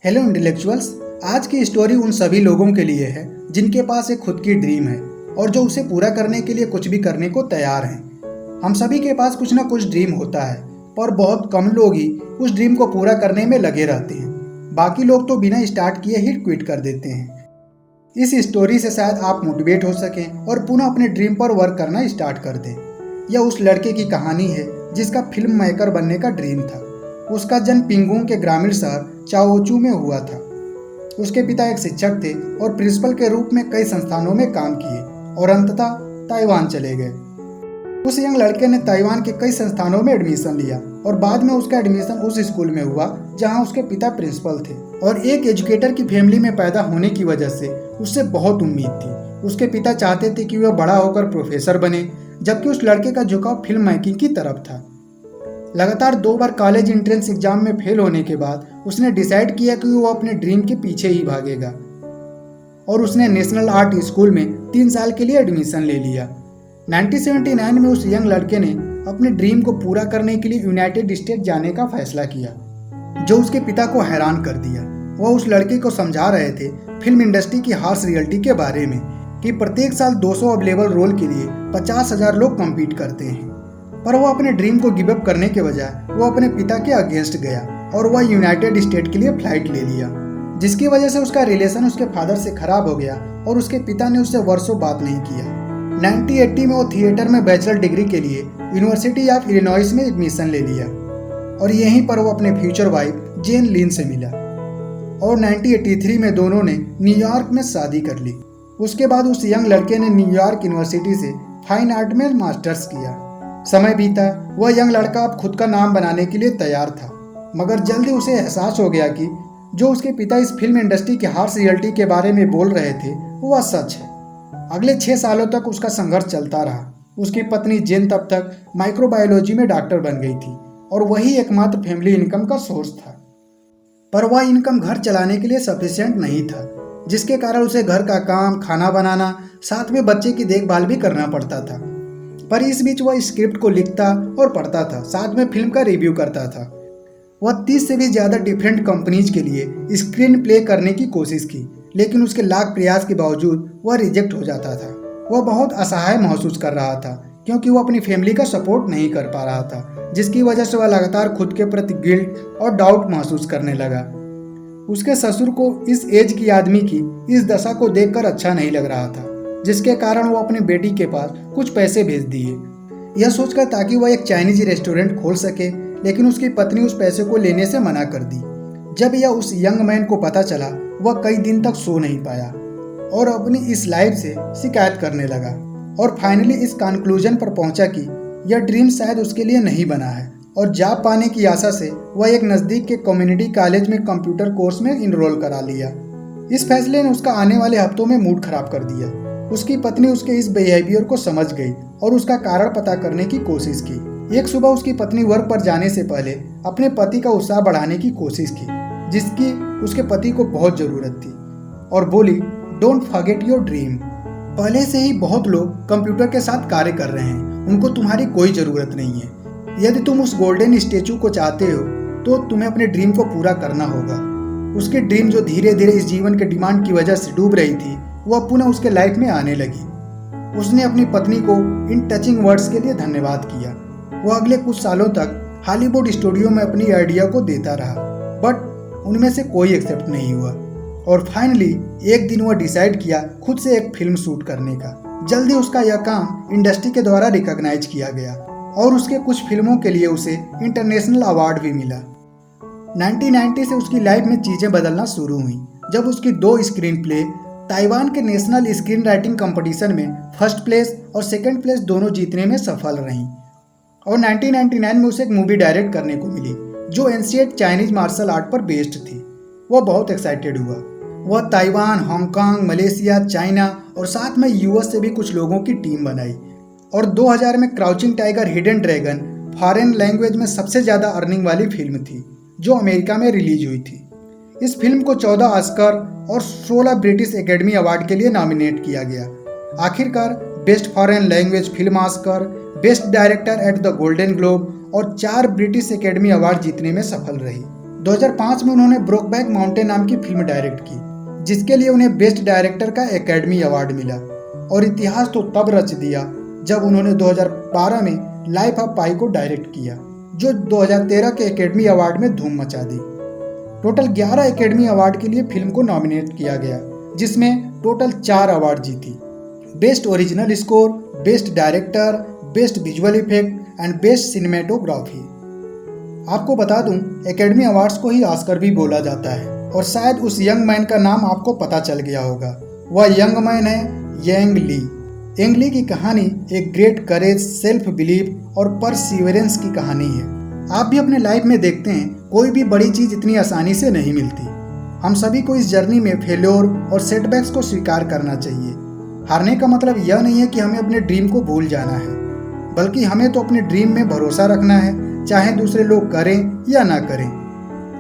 Hello intellectuals. आज की story उन सभी लोगों के लिए है जिनके पास एक खुद की ड्रीम है और जो उसे पूरा करने के लिए कुछ भी करने को तैयार हैं। हम सभी के पास कुछ ना कुछ ड्रीम होता है, पर बहुत कम लोग ही उस ड्रीम को पूरा करने में लगे रहते हैं। बाकी लोग तो बिना स्टार्ट किए ही क्विट कर देते हैं। इस स्टोरी से शायद आप मोटिवेट हो सकें और पुनः अपने ड्रीम पर वर्क करना स्टार्ट कर दें। यह उस लड़के की कहानी है जिसका फिल्म मेकर बनने का ड्रीम था। उसका जन्म पिंगुंग के ग्रामीण शहर चाओचू में हुआ था। उसके पिता एक शिक्षक थे और प्रिंसिपल के रूप में कई संस्थानों में काम किए और अंततः ताइवान चले गए। उस यंग लड़के ने ताइवान के कई संस्थानों में एडमिशन लिया और बाद में उसका एडमिशन उस स्कूल में हुआ जहां उसके पिता प्रिंसिपल थे। और एक एजुकेटर की फैमिली में पैदा होने की वजह से उससे बहुत उम्मीद थी। उसके पिता चाहते थे कि वह बड़ा होकर प्रोफेसर बने, जबकि उस लड़के का झुकाव फिल्म मेकिंग की तरफ था। लगातार 2 बार कॉलेज एंट्रेंस एग्जाम में फेल होने के बाद उसने डिसाइड किया कि वो अपने ड्रीम के पीछे ही भागेगा और उसने नेशनल आर्ट स्कूल में 3 साल के लिए एडमिशन ले लिया। 1979 में उस यंग लड़के ने अपने ड्रीम को पूरा करने के लिए यूनाइटेड स्टेट जाने का फैसला किया, जो उसके पिता को हैरान कर दिया। वह उस लड़के को समझा रहे थे फिल्म इंडस्ट्री की हार्श रियलिटी के बारे में कि प्रत्येक साल 200 अवेलेबल रोल के लिए 50,000 लोग कम्पीट करते हैं। पर वो अपने ड्रीम को गिव अप करने के बजाय वो अपने पिता के अगेंस्ट गया और वह यूनाइटेड स्टेट के लिए फ्लाइट ले लिया, जिसकी वजह से उसका रिलेशन उसके फादर से खराब हो गया और उसके पिता ने उससे वर्षों बात नहीं किया। 1980 में वो थिएटर में बैचलर डिग्री के लिए यूनिवर्सिटी ऑफ इलिनॉइस में एडमिशन ले लिया और यहीं पर वो अपने फ्यूचर वाइफ जेन लिन से मिला और 1983 में दोनों ने न्यूयॉर्क में शादी कर ली। उसके बाद उस यंग लड़के ने न्यूयॉर्क यूनिवर्सिटी से फाइन आर्ट में मास्टर्स किया। समय बीता, वह यंग लड़का अब खुद का नाम बनाने के लिए तैयार था, मगर जल्दी उसे एहसास हो गया कि जो उसके पिता इस फिल्म इंडस्ट्री की हार्श रियलिटी के बारे में बोल रहे थे वह सच है। अगले 6 सालों तक उसका संघर्ष चलता रहा। उसकी पत्नी जेन तब तक माइक्रोबायोलॉजी में डॉक्टर बन गई थी और वही एकमात्र फैमिली इनकम का सोर्स था। पर वह इनकम घर चलाने के लिए सफिशिएंट नहीं था, जिसके कारण उसे घर का काम, खाना बनाना, साथ में बच्चे की देखभाल भी करना पड़ता था। पर इस बीच वह स्क्रिप्ट को लिखता और पढ़ता था, साथ में फिल्म का रिव्यू करता था। वह 30 से भी ज़्यादा डिफरेंट कंपनीज के लिए स्क्रीन प्ले करने की कोशिश की, लेकिन उसके लाख प्रयास के बावजूद वह रिजेक्ट हो जाता था। वह बहुत असहाय महसूस कर रहा था क्योंकि वह अपनी फैमिली का सपोर्ट नहीं कर पा रहा था, जिसकी वजह से वह लगातार खुद के प्रति गिल्ट और डाउट महसूस करने लगा। उसके ससुर को इस एज की आदमी की इस दशा को देखकर अच्छा नहीं लग रहा था, जिसके कारण वो अपनी बेटी के पास कुछ पैसे भेज दिए, यह सोचकर ताकि वह एक चाइनीज रेस्टोरेंट खोल सके, लेकिन उसकी पत्नी उस पैसे को लेने से मना कर दी। जब यह उस यंग मैन को पता चला, वह कई दिन तक सो नहीं पाया और अपनी इस लाइफ से शिकायत करने लगा और फाइनली इस कंक्लूजन पर पहुंचा कि यह ड्रीम शायद उसके लिए नहीं बना है और जॉब पाने की आशा से वह एक नज़दीक के कम्युनिटी कॉलेज में कंप्यूटर कोर्स में इनरोल करा लिया। इस फैसले ने उसका आने वाले हफ्तों में मूड खराब कर दिया। उसकी पत्नी उसके इस बिहेवियर को समझ गई और उसका कारण पता करने की कोशिश की। एक सुबह उसकी पत्नी वर्क पर जाने से पहले अपने पति का उत्साह बढ़ाने की कोशिश की, जिसकी उसके पति को बहुत ज़रूरत थी, और बोली, डोंट फॉरगेट योर ड्रीम। पहले से ही बहुत लोग कंप्यूटर के साथ कार्य कर रहे हैं, उनको तुम्हारी कोई ज़रूरत नहीं है। यदि तुम उस गोल्डन स्टेचू को चाहते हो तो तुम्हें अपने ड्रीम को पूरा करना होगा। उसकी ड्रीम जो धीरे धीरे इस जीवन के डिमांड की वजह से डूब रही थी, वह पुनः उसके लाइफ में आने लगी। उसने अपनी पत्नी को इन टचिंग वर्ड्स के लिए धन्यवाद किया। वह अगले कुछ सालों तक हॉलीवुड स्टूडियो में अपनी आइडिया को देता रहा, बट उनमें से कोई एक्सेप्ट नहीं हुआ और फाइनली एक दिन वह डिसाइड किया खुद से एक फिल्म शूट करने का। जल्दी उसका यह काम इंडस्ट्री के द्वारा रिकॉग्नाइज किया गया और उसके कुछ फिल्मों के लिए उसे इंटरनेशनल अवार्ड भी मिला। 1990 से उसकी लाइफ में चीज़ें बदलना शुरू हुई जब उसकी 2 स्क्रीन प्ले ताइवान के नेशनल स्क्रीन राइटिंग कंपटीशन में फर्स्ट प्लेस और सेकंड प्लेस दोनों जीतने में सफल रहीं और 1999 में उसे एक मूवी डायरेक्ट करने को मिली जो एंशिएंट चाइनीज मार्शल आर्ट पर बेस्ड थी। वह बहुत एक्साइटेड हुआ। वह ताइवान, हांगकांग, मलेशिया, चाइना और साथ में यूएस से भी कुछ लोगों की टीम बनाई और 2000 में crouching tiger hidden dragon foreign language में सबसे ज़्यादा अर्निंग वाली फिल्म थी जो अमेरिका में रिलीज हुई थी। इस फिल्म को 14 ऑस्कर और 16 ब्रिटिश एकेडमी अवार्ड के लिए नॉमिनेट किया गया। आखिरकार best foreign language film Oscar, best director at the golden globe और 4 ब्रिटिश एकेडमी अवार्ड जीतने में सफल रही। 2005 में उन्होंने ब्रोकबैक माउंटेन नाम की फिल्म डायरेक्ट की, जिसके लिए उन्हें बेस्ट डायरेक्टर का एकेडमी अवार्ड मिला। और इतिहास तो तब रच दिया जब उन्होंने 2012 में लाइफ ऑफ पाई को डायरेक्ट किया, जो 2013 के एकेडमी अवार्ड में धूम मचा दी। टोटल 11 एकेडमी अवार्ड के लिए फिल्म को नॉमिनेट किया गया, जिसमें टोटल 4 अवार्ड जीती। Best original score, best director, best visual effect and best cinematography. आपको बता दूं, एकेडमी अवार्ड्स को ही ऑस्कर भी बोला जाता है, और शायद उस यंग मैन का नाम आपको पता चल गया होगा। वह यंग मैन है एंग ली। एंग ली की कहानी एक ग्रेट करेज, सेल्फ बिलीव और परसिवरेंस की कहानी है। आप भी अपने लाइफ में देखते हैं, कोई भी बड़ी चीज इतनी आसानी से नहीं मिलती। हम सभी को इस जर्नी में फेल्योर और सेटबैक्स को स्वीकार करना चाहिए। हारने का मतलब यह नहीं है कि हमें अपने ड्रीम को भूल जाना है, बल्कि हमें तो अपने ड्रीम में भरोसा रखना है, चाहे दूसरे लोग करें या ना करें।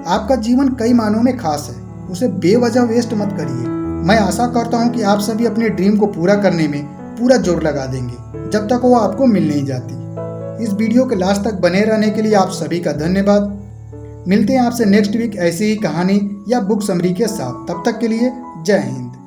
आपका जीवन कई मानों में खास है, उसे बेवजह वेस्ट मत करिए। मैं आशा करता हूं कि आप सभी अपने ड्रीम को पूरा करने में पूरा जोर लगा देंगे, जब तक वो आपको मिल नहीं जाती। इस वीडियो के लास्ट तक बने रहने के लिए आप सभी का धन्यवाद। मिलते हैं आपसे नेक्स्ट वीक ऐसी ही कहानी या बुक समरी के साथ। तब तक के लिए जय हिंद।